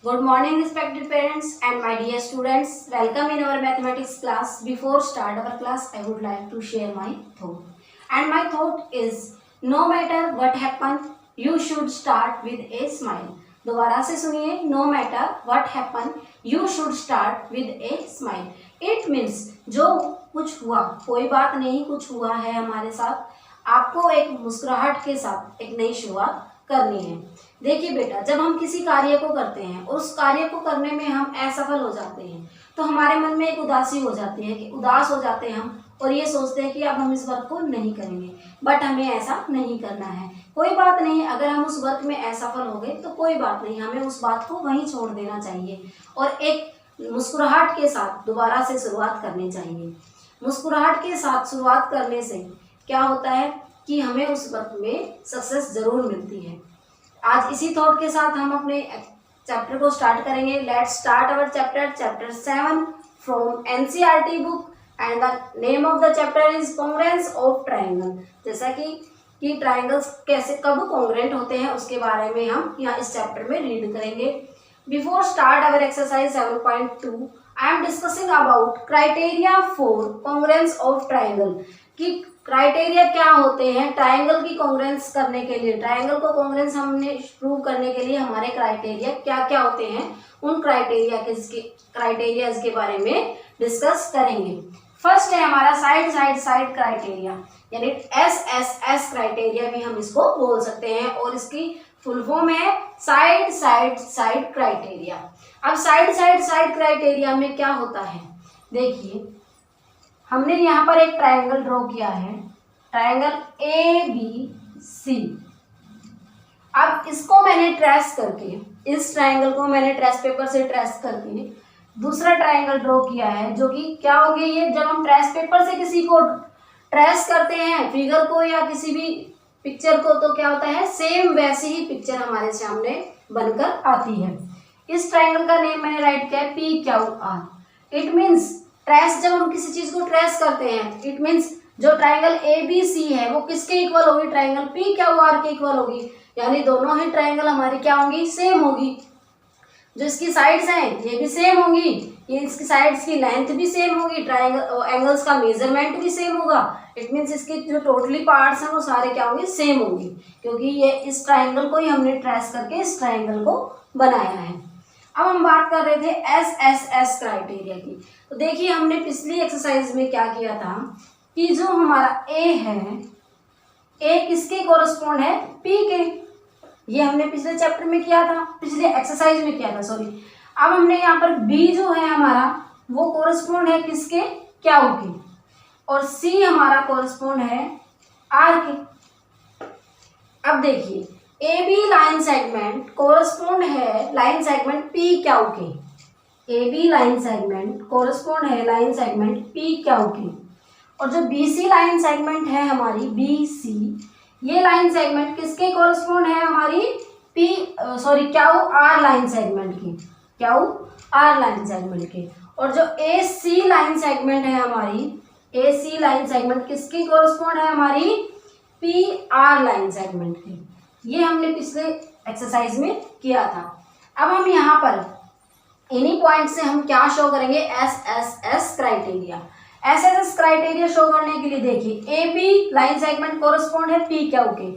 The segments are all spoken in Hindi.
Good morning, respected parents and my dear students. Welcome in our mathematics class. Before start our class, I would like to share my thought. And my thought is, no matter what happen, you should start with a smile. दोबारा से सुनिए. No matter what happen, you should start with a smile. It means जो कुछ हुआ, कोई बात नहीं, कुछ हुआ है हमारे साथ, आपको एक मुस्कुराहट के साथ एक नई शुरुआत करनी है. देखिए बेटा, जब हम किसी कार्य को करते हैं और उस कार्य को करने में हम असफल हो जाते हैं तो हमारे मन में एक उदासी हो जाती है कि उदास हो जाते हैं हम और ये सोचते हैं कि अब हम इस वर्क को नहीं करेंगे. बट हमें ऐसा नहीं करना है. कोई बात नहीं, अगर हम उस वर्क में असफल हो गए तो कोई बात नहीं, हमें उस बात को वहीं छोड़ देना चाहिए और एक मुस्कुराहट के साथ दोबारा से शुरुआत करनी चाहिए. मुस्कुराहट के साथ शुरुआत करने से क्या होता है कि हमें उस वर्क में सक्सेस जरूर मिलती है. आज इसी थॉट के साथ हम अपने चैप्टर को स्टार्ट करेंगे. Let's start our chapter 7 from NCERT book and the name of the chapter is congruence of triangle. जैसा कि ट्रायंगल्स कैसे कब कॉन्ग्रुएंट होते हैं उसके बारे में हम यहाँ इस चैप्टर में रीड करेंगे. Before start our exercise 7.2 I am discussing about criteria for congruence of triangle. कि क्राइटेरिया क्या होते हैं ट्रायंगल की कॉन्ग्रुएंस करने के लिए. ट्रायंगल को कॉन्ग्रुएंस हमने प्रूव करने के लिए हमारे क्राइटेरिया क्या क्या होते हैं, उन क्राइटेरियाज के बारे में डिस्कस करेंगे. फर्स्ट है हमारा साइड क्राइटेरिया, यानी SSS क्राइटेरिया भी हम इसको बोल सकते हैं और इसकी फुल फॉर्म है साइड क्राइटेरिया. अब साइड क्राइटेरिया में क्या होता है, देखिए हमने यहाँ पर एक ट्रायंगल ड्रॉ किया है, ट्रायंगल ABC. अब इसको मैंने ट्रेस करके, इस ट्रायंगल को मैंने ट्रेस पेपर से ट्रेस करके दूसरा ट्रायंगल ड्रॉ किया है, जो कि क्या हो गया, ये जब हम ट्रेस पेपर से किसी को ट्रेस करते हैं फिगर को या किसी भी पिक्चर को, तो क्या होता है सेम वैसी ही पिक्चर हमारे सामने बनकर आती है. इस ट्रायंगल का नेम मैंने राइट किया है PQR. इट मीन्स ट्रेस, जब हम किसी चीज को ट्रेस करते हैं इट मीन्स जो ट्रायंगल ABC है वो किसके इक्वल होगी, ट्रायंगल PQR के इक्वल होगी. यानी दोनों ही ट्रायंगल हमारी क्या होंगी, सेम होगी. जो इसकी साइड्स हैं ये भी सेम होंगी, ये इसकी साइड्स की लेंथ भी सेम होगी, ट्रायंगल एंगल्स का मेजरमेंट भी सेम होगा. इट मीन्स इसके जो टोटली पार्ट्स हैं वो सारे क्या होंगे, सेम होंगे, क्योंकि ये इस ट्रायंगल को ही हमने ट्रेस करके इस ट्रायंगल को बनाया है. अब हम बात कर रहे थे SSS क्राइटेरिया की. तो देखिए हमने पिछली एक्सरसाइज में क्या किया था कि जो हमारा A है, A किसके कोरस्पॉन्ड है, P के. ये हमने पिछले चैप्टर में किया था, पिछले एक्सरसाइज में किया था सॉरी. अब हमने यहाँ पर B जो है हमारा वो कोरस्पॉन्ड है किसके, Q के, और C हमारा कोरस्पॉन्ड है R के. अब देखिए AB लाइन सेगमेंट कोरस्पॉन्ड है लाइन सेगमेंट PQ के. AB लाइन सेगमेंट कोरस्पॉन्ड है लाइन सेगमेंट PQ के. और जो BC लाइन सेगमेंट है हमारी BC, ये लाइन सेगमेंट किसके कोरस्पॉन्ड है, हमारी QR लाइन सेगमेंट के, QR लाइन सेगमेंट के. और जो AC लाइन सेगमेंट है हमारी, AC लाइन सेगमेंट किसकी कोरस्पॉन्ड है, हमारी PR लाइन सेगमेंट के. ये हमने पिछले एक्सरसाइज में किया था. अब हम यहाँ पर इन्हीं पॉइंट से हम क्या शो करेंगे, SSS criteria. SSS criteria show करने के लिए देखिए AB लाइन सेगमेंट कोरस्पॉन्ड है PQ के.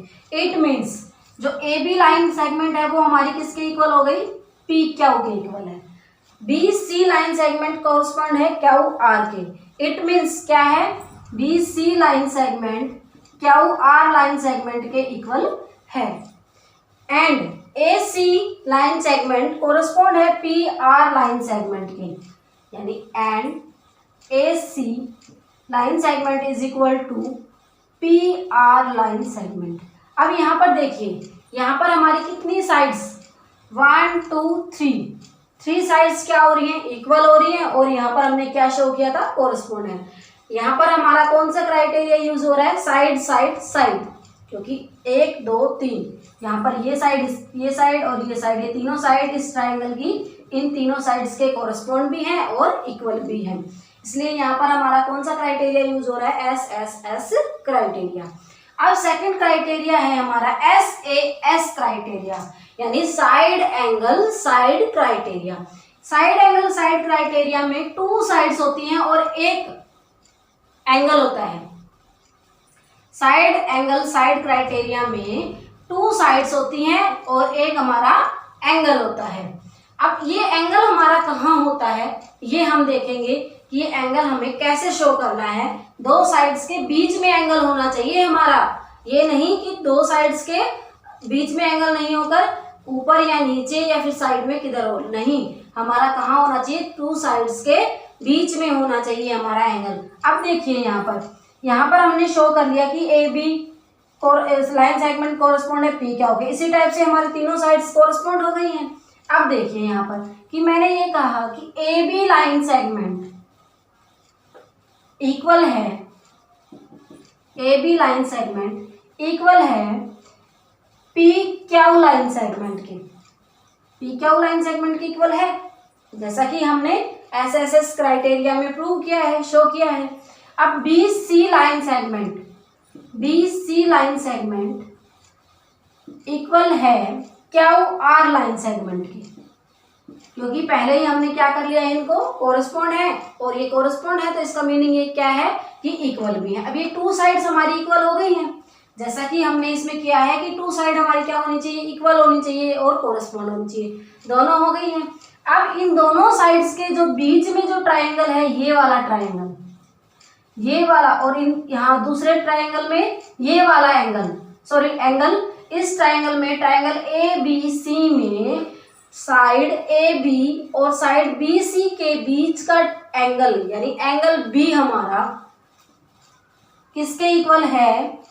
इट मीन्स जो AB लाइन सेगमेंट है वो हमारी किसके इक्वल हो गई, PQ के इक्वल है. BC लाइन सेगमेंट कोरस्पॉन्ड है QR के. इट मीन्स क्या है, BC line segment QR line segment के इक्वल है. And AC line segment correspond है PR लाइन सेगमेंट के, यानी and AC line segment is equal to PR line segment. अब यहाँ पर देखिए, यहाँ पर हमारी कितनी साइड्स, 1 2 3 साइड्स क्या हो रही हैं, इक्वल हो रही हैं. और यहाँ पर हमने क्या शो किया था, कोरस्पॉन्ड है. यहाँ पर हमारा कौन सा क्राइटेरिया यूज हो रहा है, साइड, क्योंकि 1 2 3 यहाँ पर ये साइड और ये साइड, ये तीनों साइड इस ट्रायंगल की इन तीनों साइड्स के कोरस्पॉन्ड भी हैं और इक्वल भी हैं. इसलिए यहाँ पर हमारा कौन सा क्राइटेरिया यूज हो रहा है, SSS क्राइटेरिया. अब सेकंड क्राइटेरिया है हमारा SAS क्राइटेरिया. यानी side angle side criteria. Side angle side criteria में टू साइड्स होती हैं और एक एंगल होता है। साइड एंगल साइड क्राइटेरिया में टू साइड्स होती हैं और एक हमारा एंगल होता है। अब ये एंगल हमारा कहाँ होता है ये हम देखेंगे कि ये एंगल हमें कैसे शो करना है। दो साइड्स के बीच में एंगल होना चाहिए हमारा, ये नहीं कि दो साइड्स के बीच में एंगल नहीं होकर ऊपर या नीचे या फिर साइड में किधर हो, नहीं, हमारा कहाँ होना चाहिए, टू साइड्स के बीच में होना चाहिए हमारा एंगल। अब देखिए यहाँ पर हमने शो कर लिया कि A B line segment correspond है पी क्या हो गया। इसी टाइप से हमारी तीनों साइड्स कोरस्पॉन्ड हो गई हैं। अब देखिए यहाँ पर कि मैंने ये कहा कि A B line segment equal है, A B line segment equal है पी क्यू लाइन सेगमेंट के। पी क्यू लाइन सेगमेंट के इक्वल है, जैसा कि हमने एसएसएस क्राइटेरिया में प्रूव किया है, शो किया है। अब B C line segment equal है क्यू आर लाइन सेगमेंट की, क्योंकि पहले ही हमने क्या कर लिया है, इनको कोरस्पॉन्ड है और ये कोरस्पॉन्ड है, तो इसका मीनिंग ये क्या है कि इक्वल भी है। अब ये टू साइड्स हमारी इक्वल हो गई हैं, जैसा कि हमने इसमें किया है कि टू साइड हमारी क्या होनी चाहिए, इक्वल होनी चाहिए और कोरस्पॉन्ड होनी चाहिए, दोनों हो गई हैं। अब इन दोनों साइड्स के जो बीच में जो ट्राइंगल है, ये वाला ट्राइंगल, ये वाला, और इन यहाँ दूसरे ट्राइंगल में ये वाला एंगल, इस ट्राइंगल में ट्राइंगल ए बी सी में साइड ए बी और साइड बी सी के बीच का एंगल, यानी एंगल बी हमारा किसके इक्वल है,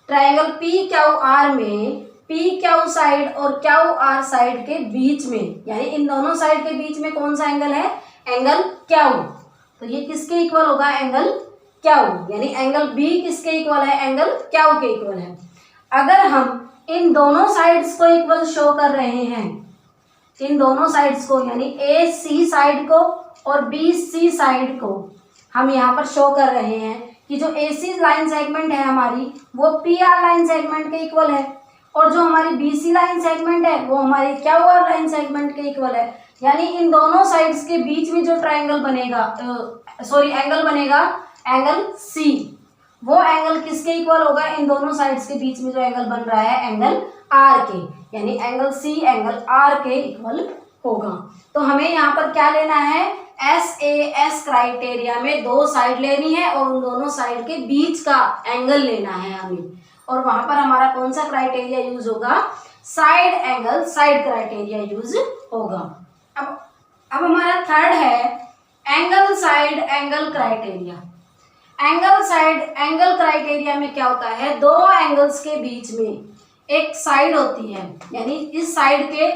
ट्राइंगल पी क्यू आर में पी क्यू साइड और क्यू आर साइड के बीच में, यानी इन दोनों साइड के बीच में कौन सा एंगल है, एंगल क्यू। तो ये किसके इक्वल होगा, एंगल क्यू, यानी एंगल बी किसके इक्वल है, एंगल क्यू के इक्वल है। अगर हम इन दोनों साइड्स को इक्वल शो कर रहे हैं, इन दोनों साइड्स को, यानी ए सी साइड को और बी सी साइड को हम यहाँ पर शो कर रहे हैं कि जो ए सी लाइन सेगमेंट है हमारी वो पी आर लाइन सेगमेंट के इक्वल है, और जो हमारी बी सी लाइन सेगमेंट है वो हमारी क्यू आर लाइन सेगमेंट के इक्वल है। यानी इन दोनों साइड्स के बीच में जो ट्राइंगल बनेगा, एंगल बनेगा, एंगल सी, वो एंगल किसके इक्वल होगा, इन दोनों साइड्स के बीच में जो एंगल बन रहा है एंगल आर के, यानी एंगल सी एंगल आर के इक्वल होगा। तो हमें यहाँ पर क्या लेना है, एस क्राइटेरिया में दो साइड लेनी है और उन दोनों साइड के बीच का एंगल लेना है हमें, और वहां पर हमारा कौन सा क्राइटेरिया यूज होगा, side angle side criteria use होगा। अब हमारा थर्ड है angle side angle criteria. Angle side angle criteria में क्या होता है, दो एंगल्स के बीच में एक साइड होती है, यानी इस साइड के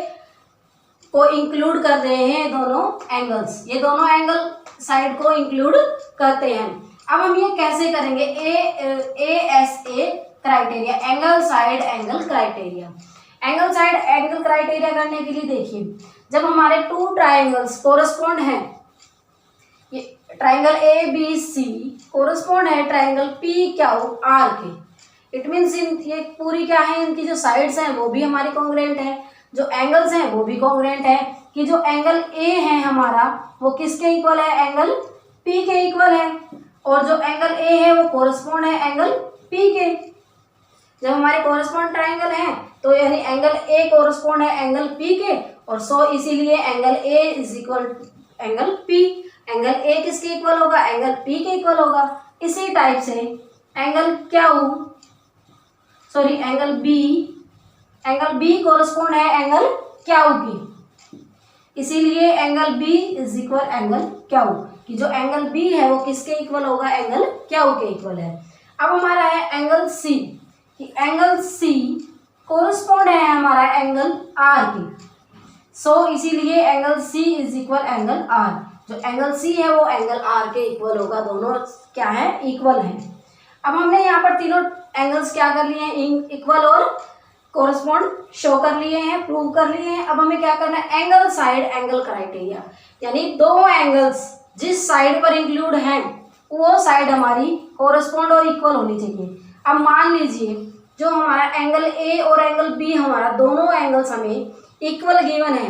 को इंक्लूड कर रहे हैं दोनों एंगल्स, ये दोनों एंगल साइड को इंक्लूड करते हैं। अब हम ये कैसे करेंगे, a criteria, angle side angle criteria. Angle side angle criteria करने के लिए देखिए, जब हमारे टू ट्राइंगल्स कोरस्पॉन्ड हैं, ये triangle A B C correspond है ट्राइंगल पी क्यू आर के, इट मीन्स ये पूरी क्या है, इनकी जो साइड्स हैं वो भी हमारी कॉन्ग्रुएंट है, जो एंगल्स हैं वो भी कॉन्ग्रुएंट है, कि जो एंगल ए है हमारा वो किसके इक्वल है, एंगल पी के इक्वल है, और जो एंगल ए है वो कोरस्पॉन्ड है एंगल पी के। जब हमारे कोरस्पॉन्ड ट्राइंगल हैं तो यानी एंगल ए कोरस्पॉन्ड है एंगल पी के, और सो इसीलिए angle A is equal angle P. Angle A किसके इक्वल होगा, एंगल पी के इक्वल होगा। इसी टाइप से एंगल बी कोरस्पॉन्ड है एंगल क्यू की, इसीलिए angle B is equal angle Q, कि जो एंगल बी है वो किसके इक्वल होगा, एंगल क्यू के इक्वल है। अब हमारा है एंगल सी, कि एंगल सी कोरस्पॉन्ड है हमारा एंगल आर की, सो इसीलिए angle C is equal angle R. जो एंगल सी है वो एंगल आर के इक्वल होगा, दोनों क्या है, इक्वल है। अब हमने यहाँ पर तीनों एंगल्स क्या कर लिए हैं, इक्वल और कोरस्पॉन्ड शो कर लिए हैं, प्रूव कर लिए हैं। अब हमें क्या करना है, एंगल साइड एंगल क्राइटेरिया, यानी दो एंगल्स जिस साइड पर इंक्लूड हैं वो साइड हमारी कोरस्पॉन्ड और इक्वल होनी चाहिए। अब मान लीजिए जो हमारा एंगल ए और एंगल बी हमारा दोनों एंगल्स हमें इक्वल गिवन है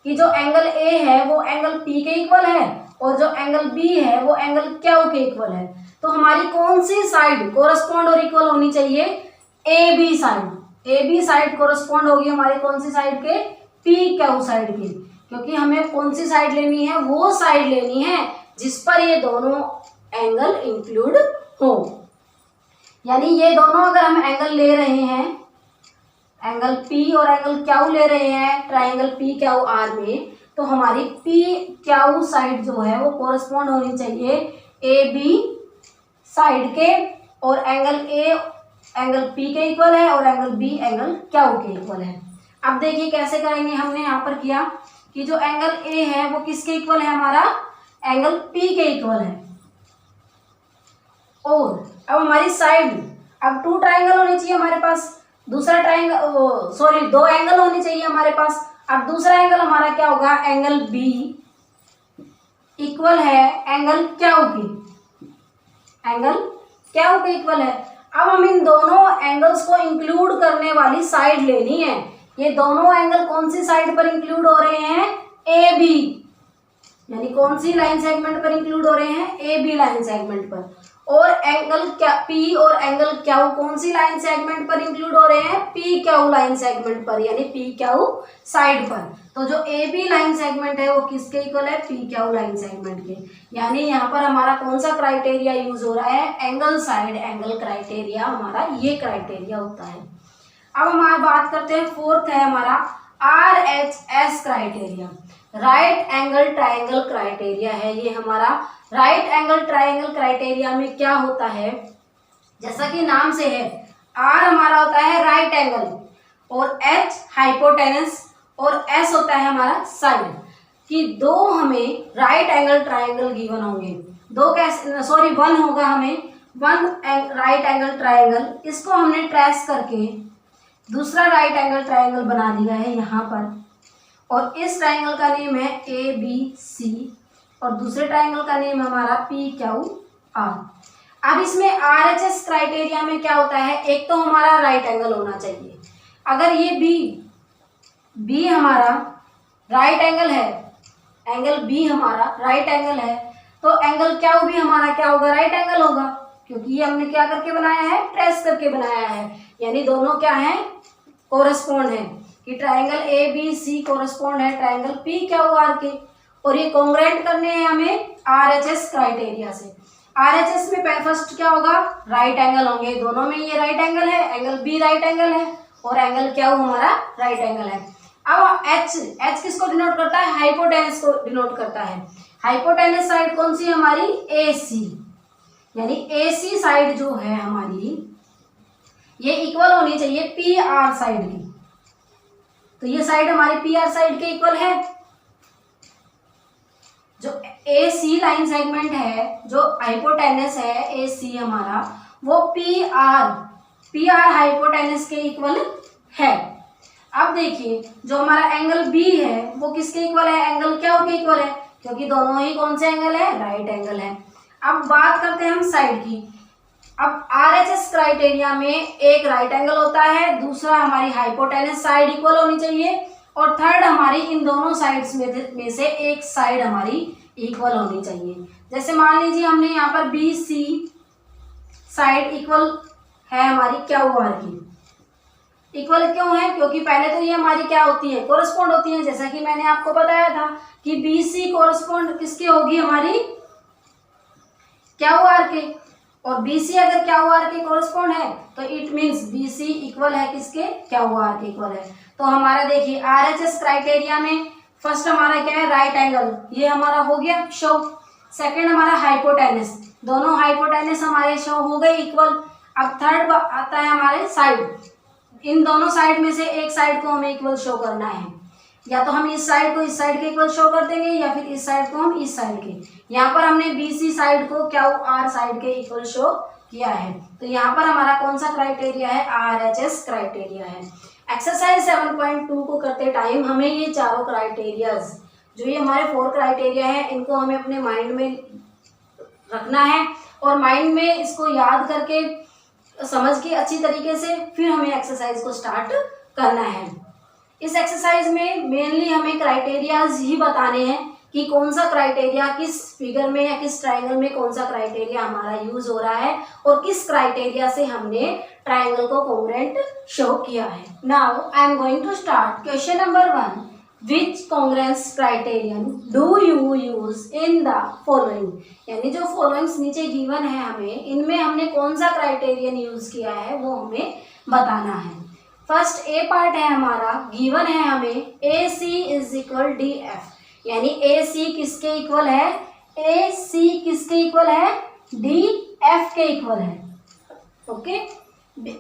कि जो एंगल ए है वो एंगल पी के इक्वल है और जो एंगल बी है वो एंगल क्यू के इक्वल है, तो हमारी कौन सी साइड कोरस्पॉन्ड और इक्वल होनी चाहिए? A B side. A B side correspond होगी हमारी कौन सी साइड के? पी क्यू साइड की, क्योंकि हमें कौन सी साइड लेनी है? वो साइड लेनी है जिस पर ये दोनों एंगल इंक्लूड हो। यानी ये दोनों अगर हम एंगल ले रहे हैं, एंगल पी और एंगल क्यू ले रहे हैं ट्राइंगल पी क्यू आर में, तो हमारी पी क्यू साइड जो है वो कोरस्पॉन्ड होनी चाहिए ए बी साइड के, और एंगल ए एंगल पी के इक्वल है और एंगल बी एंगल क्यू के इक्वल है। अब देखिए कैसे करेंगे, हमने यहाँ पर किया कि जो एंगल ए है वो किसके इक्वल है? हमारा एंगल पी के इक्वल है। और अब हमारी साइड, अब टू ट्राइंगल होनी चाहिए हमारे पास, दूसरा ट्राइंगल सॉरी दो एंगल होने चाहिए हमारे पास। अब दूसरा एंगल हमारा क्या होगा? एंगल बी इक्वल है एंगल क्यू की, एंगल क्यू के इक्वल है। अब हम इन दोनों एंगल्स को इंक्लूड करने वाली साइड लेनी है। ये दोनों एंगल कौन सी साइड पर इंक्लूड हो रहे हैं? ए बी, यानी कौन सी लाइन सेगमेंट पर इंक्लूड हो रहे हैं? ए बी लाइन सेगमेंट पर। और एंगल पी और एंगल क्यू कौन सी लाइन सेगमेंट पर इंक्लूड हो रहे हैं? पी क्यू लाइन सेगमेंट पर, यानी पी क्यू साइड पर। तो जो ए बी लाइन सेगमेंट है वो किसके इक्वल है? पी क्यू लाइन सेगमेंट के। यानी यहाँ पर हमारा कौन सा क्राइटेरिया यूज हो रहा है? एंगल साइड एंगल क्राइटेरिया, हमारा ये क्राइटेरिया होता है। अब हमारा बात करते हैं, फोर्थ है हमारा RHS criteria, right angle triangle criteria है ये हमारा। राइट एंगल ट्राइंगल क्राइटेरिया में क्या होता है? जैसा कि नाम से है, R हमारा होता है राइट एंगल और H हाइपोटेनस और S होता है हमारा साइड, कि दो हमें राइट एंगल ट्राइंगल गिवन होंगे। दो कैसे, सॉरी वन होगा हमें, वन राइट एंगल ट्राइंगल, इसको हमने ट्रेस करके दूसरा राइट एंगल ट्राइंगल बना दिया है यहाँ पर, और इस ट्राइंगल का नेम है ABC और दूसरे ट्राइंगल का नेम हमारा PQR। अब इसमें RHS क्राइटेरिया में क्या होता है? एक तो हमारा राइट एंगल होना चाहिए। अगर ये B हमारा राइट एंगल है, एंगल B हमारा राइट एंगल है, तो एंगल क्या भी हमारा क्या होगा? राइट एंगल होगा, क्योंकि ये हमने क्या करके बनाया है? ट्रेस करके बनाया है। यानी दोनों क्या है? कोरस्पॉन्ड है, कि ट्राइंगल ABC कोरस्पॉन्ड है ट्राइंगल PQR के, और ये कॉन्ग्रुएंट करने हैं हमें RHS क्राइटेरिया से। RHS में फर्स्ट क्या होगा? राइट एंगल होंगे, दोनों में ये राइट एंगल है, एंगल B राइट एंगल है और एंगल क्या हमारा राइट एंगल है। अब H किसको डिनोट करता है? हाइपोटेनस को डिनोट करता है। हाइपोटेनस साइड कौन सी है हमारी? AC, यानी AC साइड जो है हमारी ये इक्वल होनी चाहिए PR साइड की, तो ये साइड हमारी PR साइड के इक्वल है। जो AC लाइन सेगमेंट है, जो हाइपोटेनस है AC हमारा, वो PR हाइपोटेनस के इक्वल है। अब देखिए जो हमारा एंगल B है वो किसके इक्वल है? एंगल क्यू के इक्वल है, क्योंकि दोनों ही कौन से एंगल है? राइट एंगल है। अब बात करते हैं हम साइड की। अब RHS क्राइटेरिया में एक राइट एंगल होता है, दूसरा हमारी हाइपोटेनस साइड इक्वल होनी चाहिए, और थर्ड हमारी इन दोनों साइड्स में से एक साइड हमारी इक्वल होनी चाहिए। जैसे मान लीजिए हमने यहाँ पर BC साइड इक्वल है हमारी QR की। इक्वल क्यों है? क्योंकि पहले तो ये हमारी क्या होती है? कोरस्पॉन्ड होती है। जैसा कि मैंने आपको बताया था कि BC कोरस्पॉन्ड किसकी होगी? हमारी QR के, और BC अगर QR के कोरस्पॉन्ड है तो इट मीन्स BC इक्वल है किसके? QR के इक्वल है। तो हमारा देखिए RHS क्राइटेरिया में फर्स्ट हमारा क्या है? राइट एंगल, ये हमारा हो गया शो। सेकंड हमारा हाइपोटेनस, दोनों हाइपोटेनस हमारे शो हो गए इक्वल। अब थर्ड आता है हमारे साइड, इन दोनों साइड में से एक साइड को हमें इक्वल शो करना है। या तो हम इस साइड को इस साइड के इक्वल शो कर देंगे, या फिर इस साइड को हम इस साइड के। यहाँ पर हमने BC साइड को QR साइड के इक्वल शो किया है। तो यहाँ पर हमारा कौन सा क्राइटेरिया है? RHS क्राइटेरिया है। एक्सरसाइज 7.2 को करते टाइम हमें ये चारों क्राइटेरियाज, जो ये हमारे 4 क्राइटेरिया है, इनको हमें अपने माइंड में रखना है और माइंड में इसको याद करके समझ के अच्छी तरीके से फिर हमें एक्सरसाइज को स्टार्ट करना है। इस एक्सरसाइज में मेनली हमें क्राइटेरियाज ही बताने हैं कि कौन सा क्राइटेरिया किस फिगर में या किस ट्राइंगल में कौन सा क्राइटेरिया हमारा यूज हो रहा है और किस क्राइटेरिया से हमने ट्राइंगल को कॉन्ग्रुएंट शो किया है। Now I am going to start question number 1। Which congruence criterion do you use in the following, यानी जो फॉलोइंग्स नीचे गिवन है हमें, इनमें हमने कौन सा क्राइटेरियन यूज किया है वो हमें बताना है। फर्स्ट ए पार्ट है हमारा, गिवन है हमें ए सी इज इक्वल डी एफ, यानी ए सी किसके इक्वल है, ए सी किसके इक्वल है, डी एफ के इक्वल है। Okay,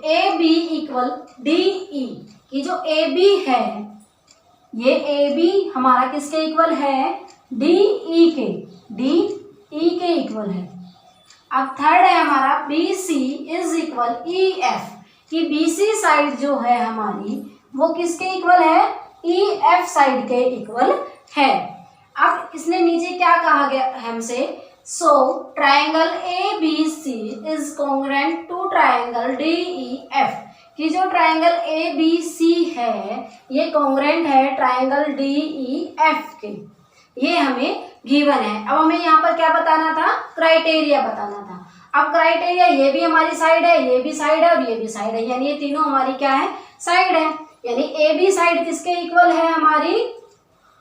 A B equal D E, कि जो ए बी है ये ए बी हमारा किसके इक्वल है, डी ई के, डी ई के इक्वल है। अब थर्ड है हमारा B C is equal E F, कि बी सी साइड जो है हमारी वो किसके इक्वल है, ई एफ साइड के इक्वल है। अब इसने नीचे क्या कहा गया हमसे, so triangle A B C is congruent to triangle D E F, कि जो ट्राइंगल ए बी सी है ये कॉन्ग्रुएंट है ट्राइंगल डी ई एफ के, ये हमें गिवन है। अब हमें यहाँ पर क्या बताना था, क्राइटेरिया बताना था। अब क्राइटेरिया ये भी हमारी साइड है, ये भी साइड है और ये भी साइड है, यानी ये तीनों हमारी क्या है, साइड है। यानी ए बी साइड किसके इक्वल है, हमारी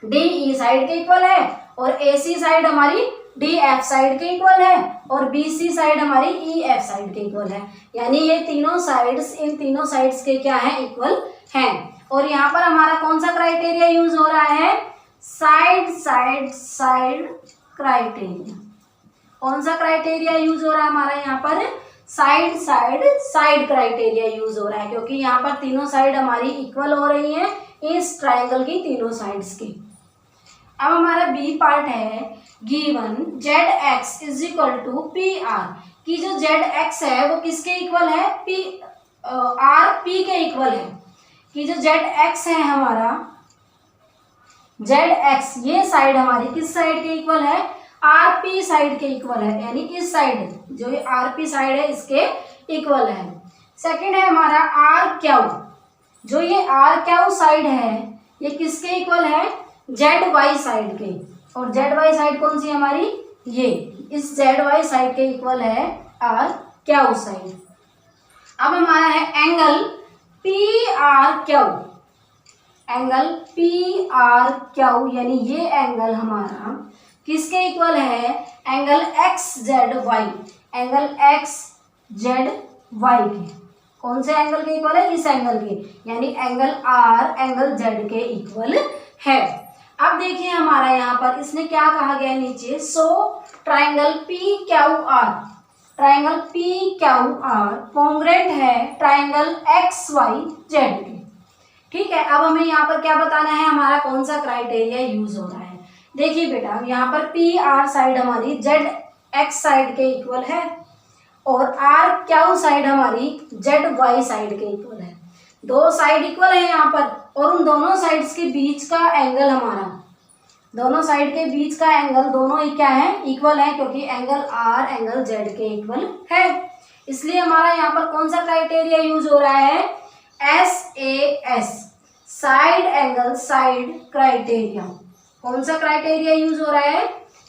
डी ई साइड के इक्वल है, और ए सी साइड हमारी डी एफ साइड के इक्वल है, और बी सी साइड हमारी ई एफ साइड के इक्वल है। यानी ये तीनों साइड्स, इन तीनों साइड्स के क्या है, इक्वल हैं। और यहाँ पर हमारा कौन सा क्राइटेरिया यूज हो रहा है, साइड साइड साइड क्राइटेरिया। कौन सा क्राइटेरिया यूज हो रहा है हमारा यहाँ पर, side side side criteria use हो रहा है, क्योंकि यहाँ पर तीनों साइड हमारी इक्वल हो रही है इस ट्राइंगल की तीनों साइड्स की। अब हमारा बी पार्ट है, given Z X is equal to P R, की जो जेड एक्स है वो किसके इक्वल है, पी आर पी के इक्वल है। कि जो जेड एक्स है हमारा, जेड एक्स ये साइड हमारी किस साइड के इक्वल है, आर पी साइड के इक्वल है, यानी इस साइड जो ये आर पी साइड है इसके इक्वल है। सेकंड है हमारा आर क्यू, जो ये आर क्यू साइड है ये किसके इक्वल है, जेड वाई साइड के, और जेड वाई साइड कौन सी हमारी, ये इस जेड वाई साइड के इक्वल है आर क्यू साइड। अब हमारा है angle P R Q, angle P R Q, यानी ये एंगल हमारा किसके इक्वल है, angle X Z Y, angle X Z Y के। कौन से एंगल के इक्वल है, इस एंगल के, यानी एंगल आर एंगल जेड के इक्वल है। अब देखिए हमारा यहाँ पर इसने क्या कहा गया नीचे, so triangle P Q are, triangle P Q are congruent है ट्राइंगल एक्स वाई जेड के। ठीक है, अब हमें यहाँ पर क्या बताना है, हमारा कौन सा क्राइटेरिया यूज हो रहा है। देखिए बेटा, यहाँ पर पी आर साइड हमारी जेड एक्स साइड के इक्वल है, और आर क्यू साइड हमारी जेड वाई साइड के इक्वल है। दो साइड इक्वल है यहाँ पर, और उन दोनों साइड्स के बीच का एंगल हमारा, दोनों साइड के बीच का एंगल दोनों ही क्या है, इक्वल है, क्योंकि एंगल आर एंगल जेड के इक्वल है। इसलिए हमारा यहाँ पर कौन सा क्राइटेरिया यूज हो रहा है, S A S, side angle side criteria. कौन सा क्राइटेरिया यूज हो रहा है,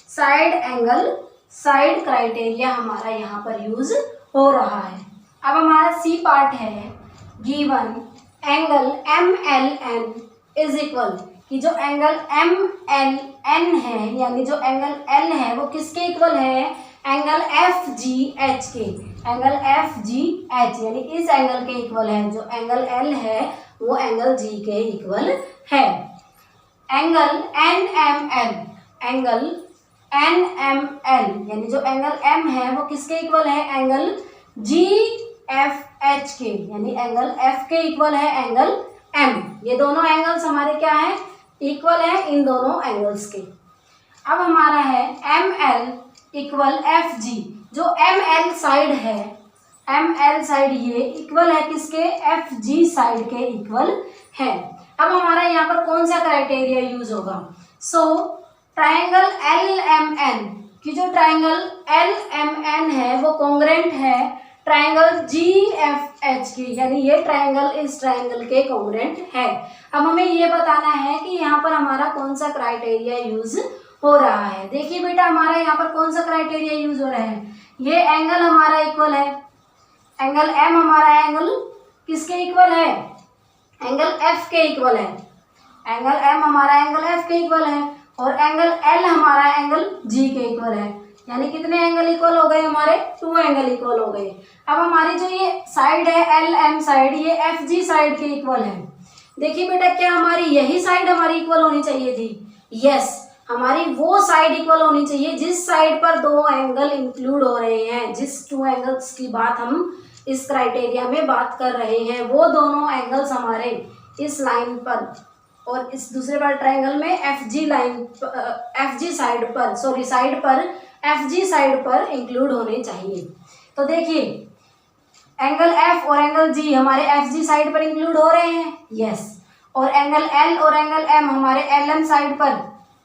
साइड एंगल साइड क्राइटेरिया हमारा यहाँ पर यूज हो रहा है। अब हमारा सी पार्ट है, given angle M L N is equal, कि जो एंगल एम एल एन है, यानी जो एंगल एल है वो किसके इक्वल है, एंगल एफ जी एच के, एंगल एफ जी एच, यानी इस एंगल के इक्वल है। जो एंगल एल है वो एंगल जी के इक्वल है। Angle N M L, angle N M L, यानी जो एंगल एम है वो किसके इक्वल है, एंगल जी एफ एच के, यानी एंगल एफ के इक्वल है एंगल एम। ये दोनों एंगल्स हमारे क्या हैं, इक्वल है इन दोनों एंगल्स के। अब हमारा है M L equal F G, जो एम एल साइड है, एम एल साइड ये इक्वल है किसके, एफ जी साइड के इक्वल है। अब हमारा यहाँ पर कौन सा क्राइटेरिया यूज होगा, so triangle L M N, कि जो ट्राइंगल एल एम एन है वो कॉन्ग्रुएंट है ट्राइंगल GFH की, यानी ये ट्राइंगल इस ट्राइंगल के कॉन्ग्रुएंट है। अब हमें ये बताना है कि यहाँ पर हमारा कौन सा क्राइटेरिया यूज हो रहा है। देखिए बेटा, हमारा यहाँ पर कौन सा क्राइटेरिया यूज हो रहा है, ये एंगल हमारा इक्वल है, एंगल M हमारा एंगल किसके इक्वल है, एंगल F के इक्वल है, एंगल M हमारा एंगल F के इक्वल है, और एंगल L हमारा एंगल G के इक्वल है। यानी कितने एंगल इक्वल हो गए हमारे, 2 एंगल इक्वल हो गए। अब हमारी जो ये साइड है LM साइड, ये FG साइड के इक्वल है। देखिए बेटा, क्या हमारी यही साइड हमारी इक्वल होनी चाहिए थी? यस, हमारी वो साइड इक्वल होनी चाहिए जिस साइड पर 2 एंगल इंक्लूड हो रहे हैं। जिस 2 एंगल्स की बात हम इस क्राइटेरिया में बात कर रहे हैं, वो दोनों एंगल्स हमारे इस लाइन पर और इस दूसरे वाले ट्रायंगल में FG साइड पर FG साइड पर इंक्लूड होने चाहिए। तो देखिए, एंगल F और एंगल G हमारे FG साइड पर इंक्लूड हो रहे हैं, यस, और एंगल L और एंगल M हमारे LM साइड पर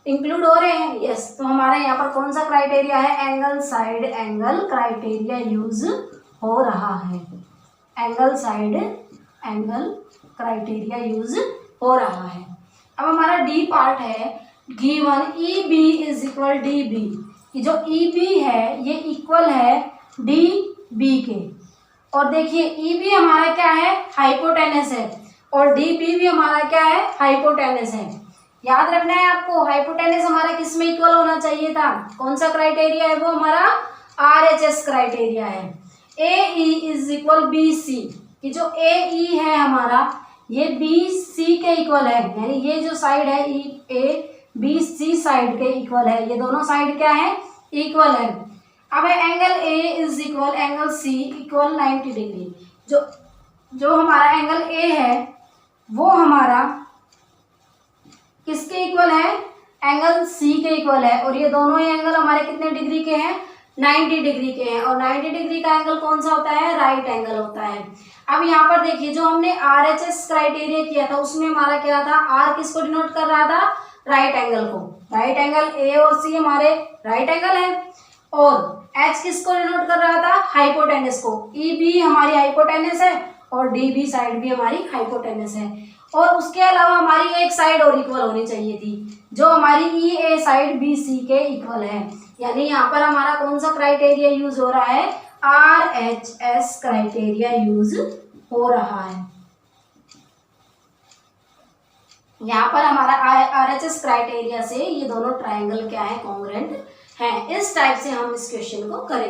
इंक्लूड हो रहे हैं, यस। तो हमारा यहाँ पर कौन सा क्राइटेरिया है, angle side angle criteria use हो रहा है, angle side angle criteria use हो रहा है। अब हमारा डी पार्ट है, given EB is equal DB। ये जो EB है ये इक्वल है DB के, और देखिए EB हमारा क्या है, हाइपोटेनस है, और DB भी हमारा क्या है, हाइपोटेनस है। याद रखना है आपको, हाइपोटेनस हमारा किस में इक्वल होना चाहिए था, कौन सा क्राइटेरिया है, वो हमारा RHS क्राइटेरिया है। AE इज इक्वल BC, ये जो AE है हमारा ये BC के इक्वल है, यानी ये जो साइड है A BC साइड के इक्वल है, ये दोनों साइड क्या है, इक्वल है। अब है angle A is equal angle C equal 90 degree. जो हमारा एंगल A है वो हमारा किसके इक्वल है, एंगल C के इक्वल है, और ये दोनों ही एंगल हमारे कितने डिग्री के हैं, 90 डिग्री के हैं। और 90 डिग्री का एंगल कौन सा होता है, राइट एंगल होता है। अब यहाँ पर देखिए, जो हमने RHS क्राइटेरिया किया था उसमें हमारा क्या था, R किसको डिनोट कर रहा था, राइट एंगल को। राइट एंगल A और C हमारे राइट एंगल है, और H किसको डिनोट कर रहा था, हाइपोटेनस को। EB हमारी हाइपोटेनस है और DB साइड भी हमारी हाइपोटेनस है। और उसके अलावा हमारी एक साइड और इक्वल होनी चाहिए थी, जो हमारी EA साइड BC के इक्वल है। यानी यहाँ पर हमारा कौन सा क्राइटेरिया यूज हो रहा है, RHS क्राइटेरिया यूज हो रहा है। यहाँ पर हमारा RHS क्राइटेरिया से ये दोनों ट्रायंगल क्या है, कॉन्ग्रुएंट हैं। इस टाइप से हम इस क्वेश्चन को करेंगे।